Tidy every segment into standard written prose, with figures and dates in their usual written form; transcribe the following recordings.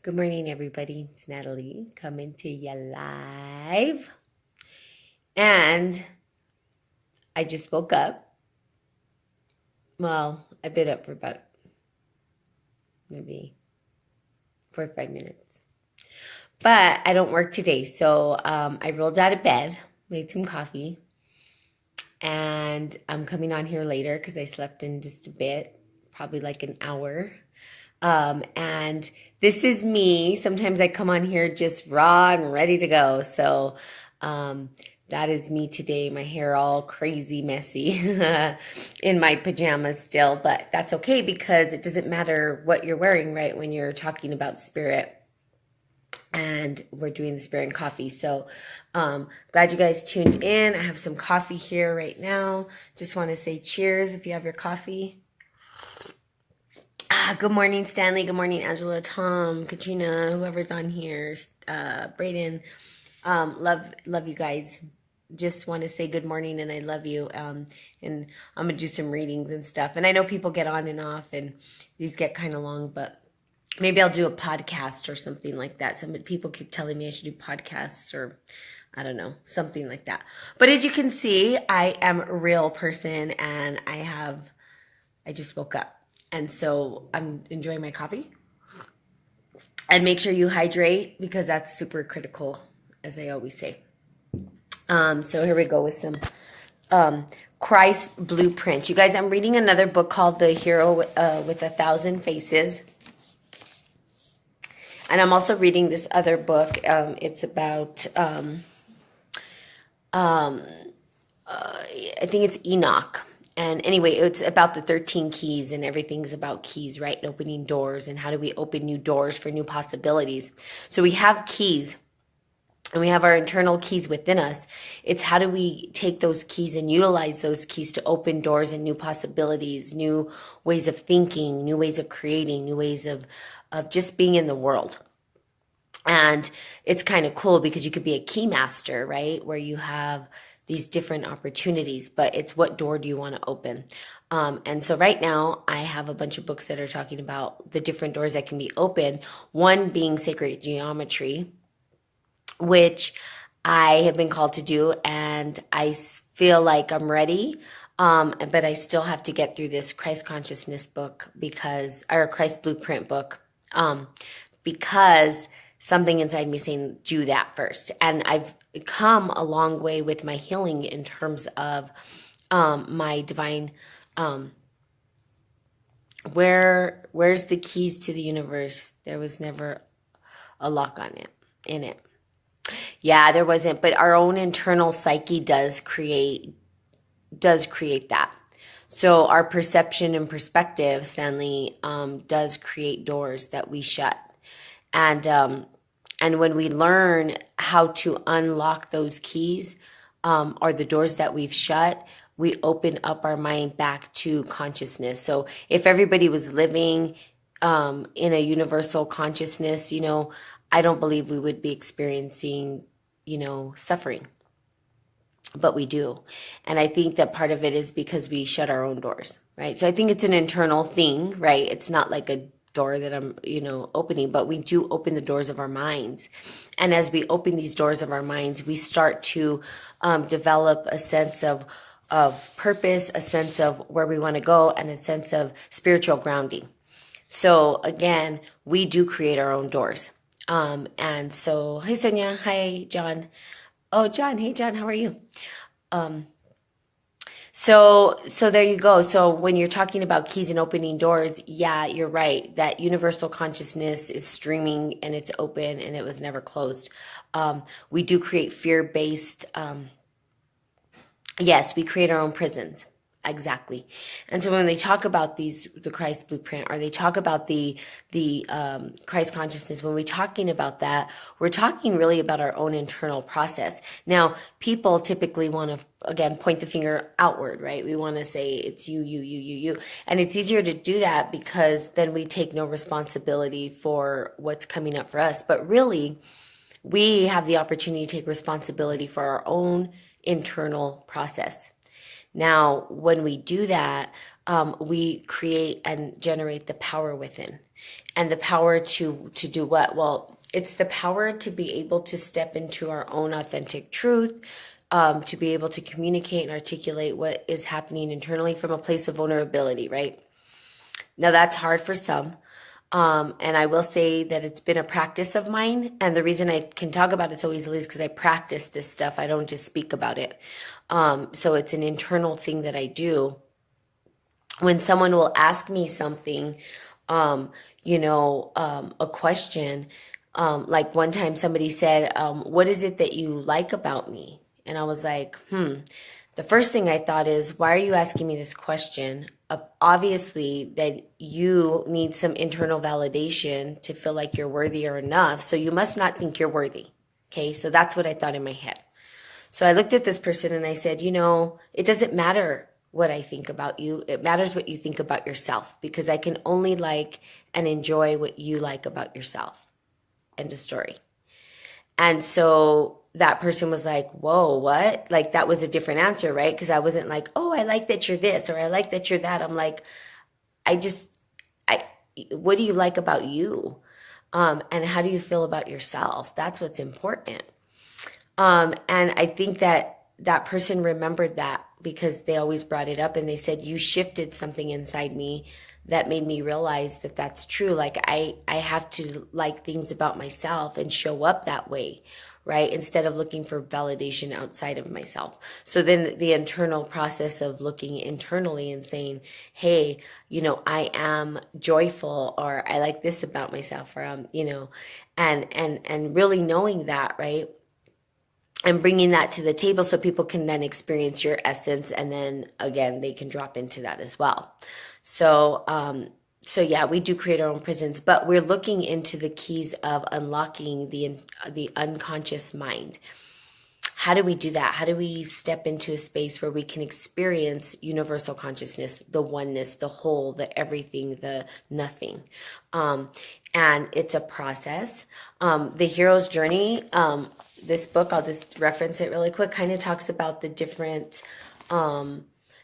Good morning, everybody. It's Natalie coming to you live. And I just woke up. Well, I've been up for about maybe 4 or 5 minutes. But I don't work today. So I rolled out of bed, made some coffee, and I'm coming on here later because I slept in just a bit, probably like an hour. And this is me. Sometimes I come on here just raw and ready to go. So that is me today. My hair all crazy messy in my pajamas still, but that's okay because it doesn't matter what you're wearing, right? When you're talking about spirit and we're doing the spirit and coffee. So glad you guys tuned in. I have some coffee here right now. Just want to say cheers if you have your coffee. Good morning, Stanley. Good morning, Angela, Tom, Katrina, whoever's on here, Brayden. Love you guys. Just want to say good morning and I love you. And I'm gonna do some readings and stuff. And I know people get on and off, and these get kind of long, but maybe I'll do a podcast or something like that. Some people keep telling me I should do podcasts or I don't know, something like that. But as you can see, I am a real person, and I just woke up. And so I'm enjoying my coffee. And make sure you hydrate because that's super critical, as I always say. So here we go with some Christ Blueprint. You guys, I'm reading another book called The Hero with 1,000 Faces. And I'm also reading this other book. It's about, I think it's Enoch. And anyway, it's about the 13 keys, and everything's about keys, right? And opening doors, and how do we open new doors for new possibilities. So we have keys, and we have our internal keys within us. It's how do we take those keys and utilize those keys to open doors and new possibilities, new ways of thinking, new ways of creating, new ways of just being in the world. And it's kind of cool because you could be a key master, right? Where you have these different opportunities, but it's what door do you want to open? And so right now I have a bunch of books that are talking about the different doors that can be open. One being sacred geometry, which I have been called to do, and I feel like I'm ready. But I still have to get through this Christ consciousness book or Christ blueprint book, because something inside me saying, do that first. And I've come a long way with my healing in terms of my divine, where's the keys to the universe? There was never a lock on it, in it. Yeah, there wasn't, but our own internal psyche does create that. So our perception and perspective, Stanley, does create doors that we shut. And when we learn how to unlock those keys, or the doors that we've shut, we open up our mind back to consciousness. So if everybody was living in a universal consciousness, I don't believe we would be experiencing, suffering. But we do. And I think that part of it is because we shut our own doors, right? So I think it's an internal thing, right? It's not like a door that I'm, opening, but we do open the doors of our minds. And as we open these doors of our minds, we start to develop a sense of purpose, a sense of where we want to go, and a sense of spiritual grounding. So again, we do create our own doors. And so, hi Sonia, hi John. Oh, John, hey John, how are you? So there you go. So when you're talking about keys and opening doors, yeah, you're right. That universal consciousness is streaming and it's open and it was never closed. We do create fear-based, yes, we create our own prisons. Exactly. And so when they talk about the Christ blueprint, or they talk about the Christ consciousness, when we're talking about that, we're talking really about our own internal process. Now, people typically want to, again, point the finger outward, right? We want to say it's you. And it's easier to do that because then we take no responsibility for what's coming up for us. But really, we have the opportunity to take responsibility for our own internal process. Now, when we do that, we create and generate the power within. And the power to do what? Well, it's the power to be able to step into our own authentic truth, to be able to communicate and articulate what is happening internally from a place of vulnerability, right? Now, that's hard for some. And I will say that it's been a practice of mine. And the reason I can talk about it so easily is because I practice this stuff. I don't just speak about it. So it's an internal thing that I do. When someone will ask me something, a question, like one time somebody said, what is it that you like about me? And I was like, The first thing I thought is, why are you asking me this question? Obviously, that you need some internal validation to feel like you're worthy or enough. So you must not think you're worthy. Okay, so that's what I thought in my head. So I looked at this person and I said, it doesn't matter what I think about you. It matters what you think about yourself, because I can only like and enjoy what you like about yourself. End of story. And so that person was like, whoa, what? Like, that was a different answer, right? Because I wasn't like, oh, I like that you're this, or I like that you're that. I'm like, what do you like about you? And how do you feel about yourself? That's what's important. And I think that person remembered that, because they always brought it up and they said, you shifted something inside me that made me realize that that's true. Like, I have to like things about myself and show up that way, right? Instead of looking for validation outside of myself. So then the internal process of looking internally and saying, hey, I am joyful, or I like this about myself, or, and really knowing that, right? And bringing that to the table so people can then experience your essence, and then again, they can drop into that as well. So yeah, we do create our own prisons, but we're looking into the keys of unlocking the unconscious mind. How do we do that? How do we step into a space where we can experience universal consciousness, the oneness, the whole, the everything, the nothing? And it's a process. The Hero's Journey, this book, I'll just reference it really quick, kind of talks about the different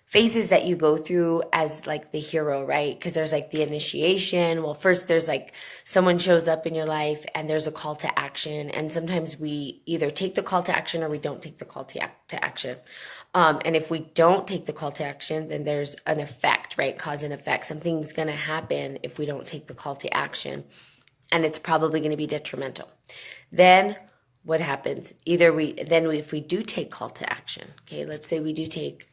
phases that you go through as like the hero, right? Because there's like the initiation. Well, first there's like someone shows up in your life and there's a call to action. And sometimes we either take the call to action or we don't take the call to action. And if we don't take the call to action, then there's an effect, right? Cause and effect. Something's going to happen if we don't take the call to action. And it's probably going to be detrimental. Then what happens? If we do take call to action, okay, let's say we do take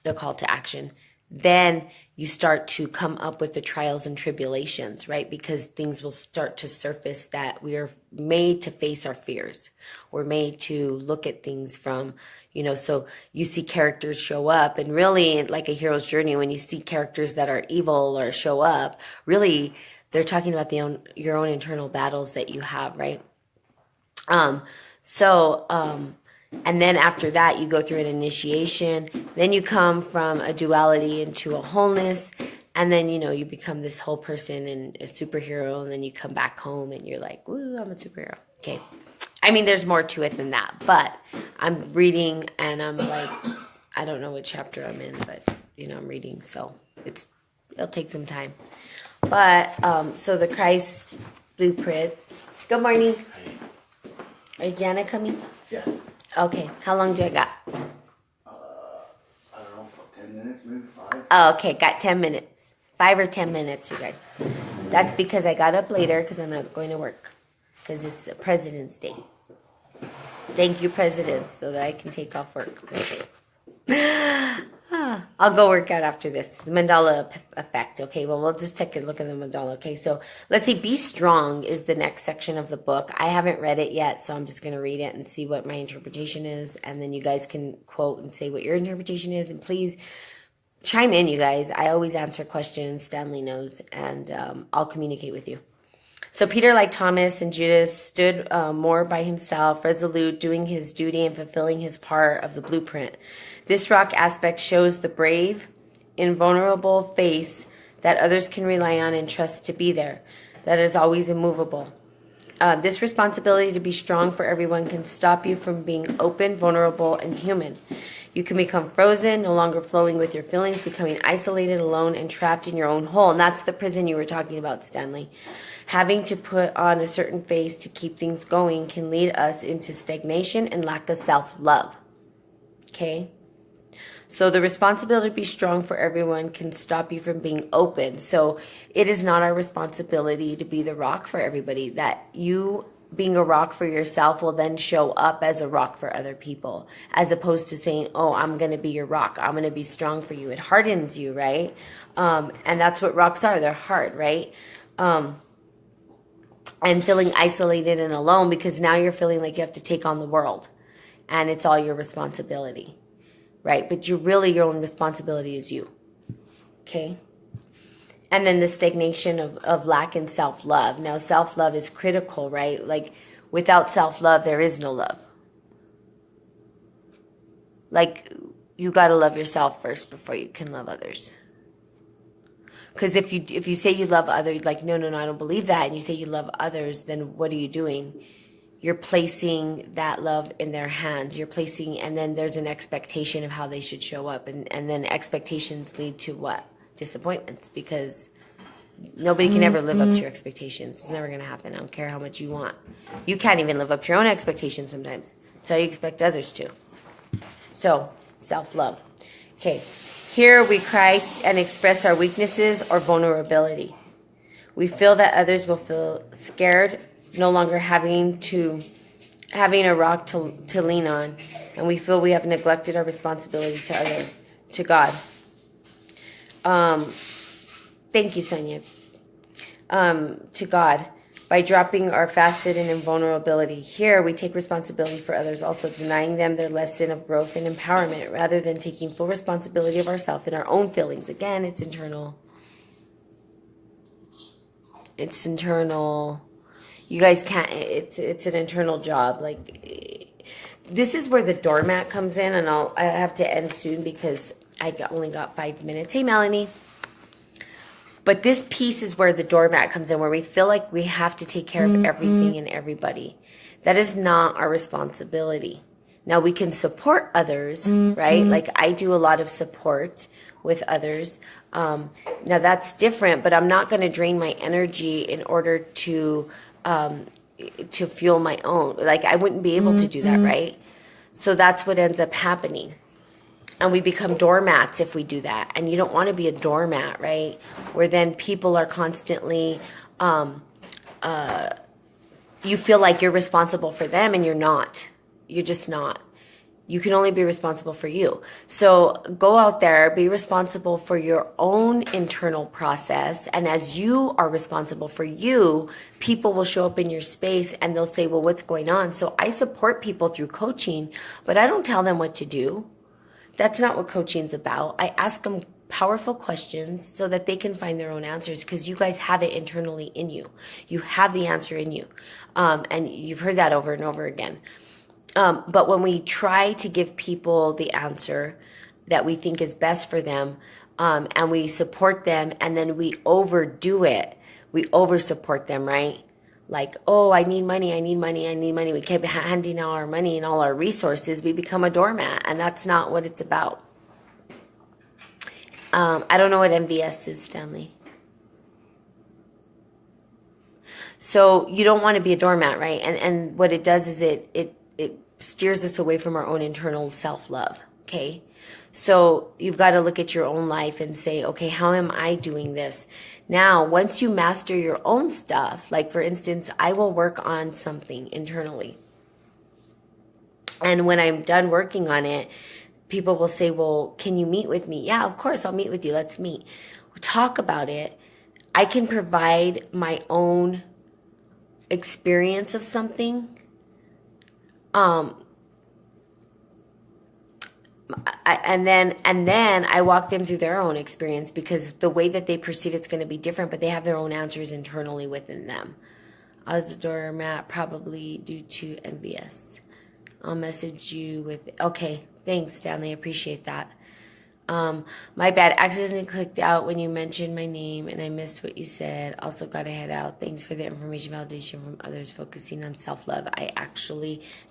the call to action, then you start to come up with the trials and tribulations, right? Because things will start to surface that we are made to face our fears. We're made to look at things from, so you see characters show up, and really, like a hero's journey, when you see characters that are evil or show up, really they're talking about your own internal battles that you have, right? And then after that, you go through an initiation. Then you come from a duality into a wholeness. And then, you become this whole person and a superhero. And then you come back home and you're like, woo, I'm a superhero. Okay. I mean, there's more to it than that. But I'm reading and I'm like, I don't know what chapter I'm in, but, I'm reading. So it'll take some time. But, so the Christ blueprint. Good morning. Is Jana coming? Yeah. Okay. How long do I got? I don't know, 10 minutes, maybe 5. Oh, okay. Got 10 minutes. 5 or 10 minutes, you guys. That's because I got up later because I'm not going to work. Because it's President's Day. Thank you, President, so that I can take off work. I'll go work out after this. The mandala effect. Okay, well, we'll just take a look at the mandala. Okay, so let's see. Be Strong is the next section of the book. I haven't read it yet, so I'm just going to read it and see what my interpretation is. And then you guys can quote and say what your interpretation is. And please chime in, you guys. I always answer questions. Stanley knows, and I'll communicate with you. So Peter, like Thomas and Judas, stood more by himself, resolute, doing his duty and fulfilling his part of the blueprint. This rock aspect shows the brave, invulnerable face that others can rely on and trust to be there, that is always immovable. This responsibility to be strong for everyone can stop you from being open, vulnerable, and human. You can become frozen, no longer flowing with your feelings, becoming isolated, alone, and trapped in your own hole. And that's the prison you were talking about, Stanley. Having to put on a certain face to keep things going can lead us into stagnation and lack of self-love. Okay? So the responsibility to be strong for everyone can stop you from being open. So it is not our responsibility to be the rock for everybody. That you being a rock for yourself will then show up as a rock for other people, as opposed to saying, oh, I'm going to be your rock. I'm going to be strong for you. It hardens you, right? And that's what rocks are. They're hard, right? And feeling isolated and alone because now you're feeling like you have to take on the world and it's all your responsibility. Right? But your own responsibility is you. Okay? And then the stagnation of lack in self-love. Now, self-love is critical, right? Like, without self-love, there is no love. Like, you got to love yourself first before you can love others. Because if you say you love others, like, no, I don't believe that, and you say you love others, then what are you doing? You're placing that love in their hands. And then there's an expectation of how they should show up. And then expectations lead to what? Disappointments. Because nobody can ever live up to your expectations. It's never going to happen. I don't care how much you want. You can't even live up to your own expectations sometimes. So you expect others to. So, self-love. Okay. Here we cry and express our weaknesses or vulnerability. We feel that others will feel scared, no longer having a rock to lean on, and we feel we have neglected our responsibility to God. Thank you, Sonia. To God, by dropping our facet and invulnerability. Here, we take responsibility for others, also denying them their lesson of growth and empowerment, rather than taking full responsibility of ourselves and our own feelings. Again, it's internal. It's internal. You guys can't, it's an internal job. Like, this is where the doormat comes in, and I have to end soon because only got 5 minutes. Hey, Melanie. But this piece is where the doormat comes in, where we feel like we have to take care of everything and everybody. That is not our responsibility. Now, we can support others, right? Like, I do a lot of support with others. Now, that's different, but I'm not going to drain my energy in order to fuel my own. Like, I wouldn't be able to do that, right? So that's what ends up happening. And we become doormats if we do that. And you don't want to be a doormat, right? Where then people are constantly, you feel like you're responsible for them and you're not. You're just not. You can only be responsible for you. So go out there, be responsible for your own internal process. And as you are responsible for you, people will show up in your space and they'll say, well, what's going on? So I support people through coaching, but I don't tell them what to do. That's not what coaching's about. I ask them powerful questions so that they can find their own answers, because you guys have it internally in you. You have the answer in you. And you've heard that over and over again. But when we try to give people the answer that we think is best for them, and we support them, and then we overdo it, we over-support them, right? Like, oh, I need money. We keep handing out our money and all our resources. We become a doormat, and that's not what it's about. I don't know what MVS is, Stanley. So you don't want to be a doormat, right? And what it does is it steers us away from our own internal self-love, okay? So you've got to look at your own life and say, okay, how am I doing this? Now, once you master your own stuff, like for instance, I will work on something internally. And when I'm done working on it, people will say, well, can you meet with me? Yeah, of course, I'll meet with you. Let's meet. We'll talk about it. I can provide my own experience of something. And then I walk them through their own experience, because the way that they perceive it's going to be different, but they have their own answers internally within them. I was a doormat probably due to envious. I'll message you with, okay, thanks, Stanley, appreciate that. My bad, accidentally clicked out when you mentioned my name and I missed what you said. Also got to head out. Thanks for the information validation from others focusing on self-love.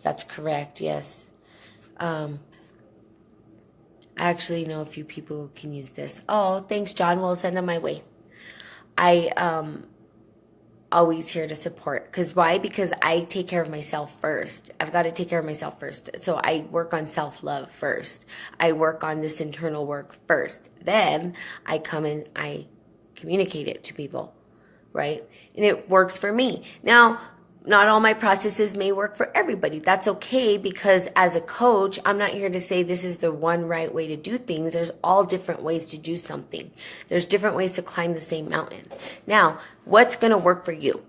That's correct, yes. I actually know a few people who can use this. Oh, thanks, John. We'll send them my way. I always here to support. Because why? Because I take care of myself first. I've got to take care of myself first. So I work on self-love first. I work on this internal work first. Then I come and I communicate it to people, right? And it works for me. Now, not all my processes may work for everybody. That's okay, because as a coach, I'm not here to say this is the one right way to do things. There's all different ways to do something. There's different ways to climb the same mountain. Now, what's going to work for you?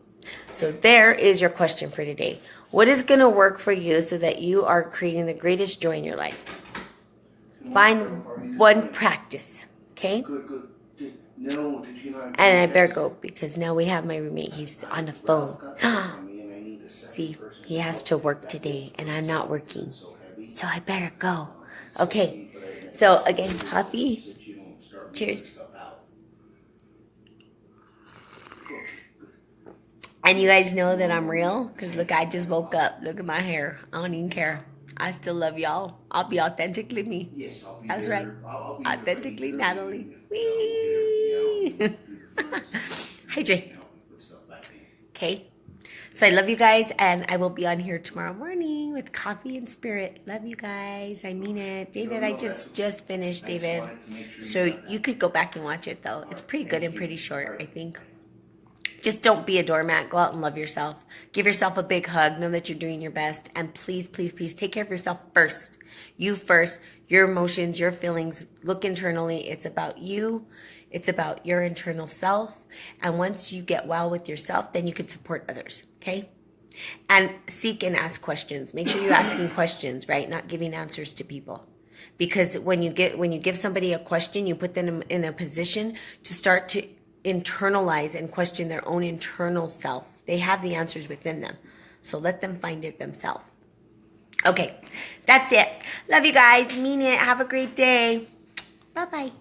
So there is your question for today. What is going to work for you so that you are creating the greatest joy in your life? Find one practice, okay? Good. No, did you not? And I better go because now we have my roommate. He's on the phone. See, he has to work today and I'm not working. So I better go. Okay. So again, coffee. Cheers. And you guys know that I'm real because look, I just woke up. Look at my hair. I don't even care. I still love y'all. I'll be authentically me. Yes, I'll be That's there. right. I'll be Authentically there. Natalie. Wee. Hydrate. Okay. So I love you guys, and I will be on here tomorrow morning with coffee and spirit. Love you guys. I mean it. David, I just finished, David. So you could go back and watch it, though. It's pretty good and pretty short, I think. Just don't be a doormat. Go out and love yourself. Give yourself a big hug. Know that you're doing your best. And please, please, please take care of yourself first. You first. Your emotions, your feelings. Look internally. It's about you. It's about your internal self. And once you get well with yourself, then you can support others. Okay? And seek and ask questions. Make sure you're asking questions, right? Not giving answers to people. Because when you give somebody a question, you put them in a position to start to internalize and question their own internal self. They have the answers within them. So let them find it themselves. Okay, that's it. Love you guys. Mean it. Have a great day. Bye-bye.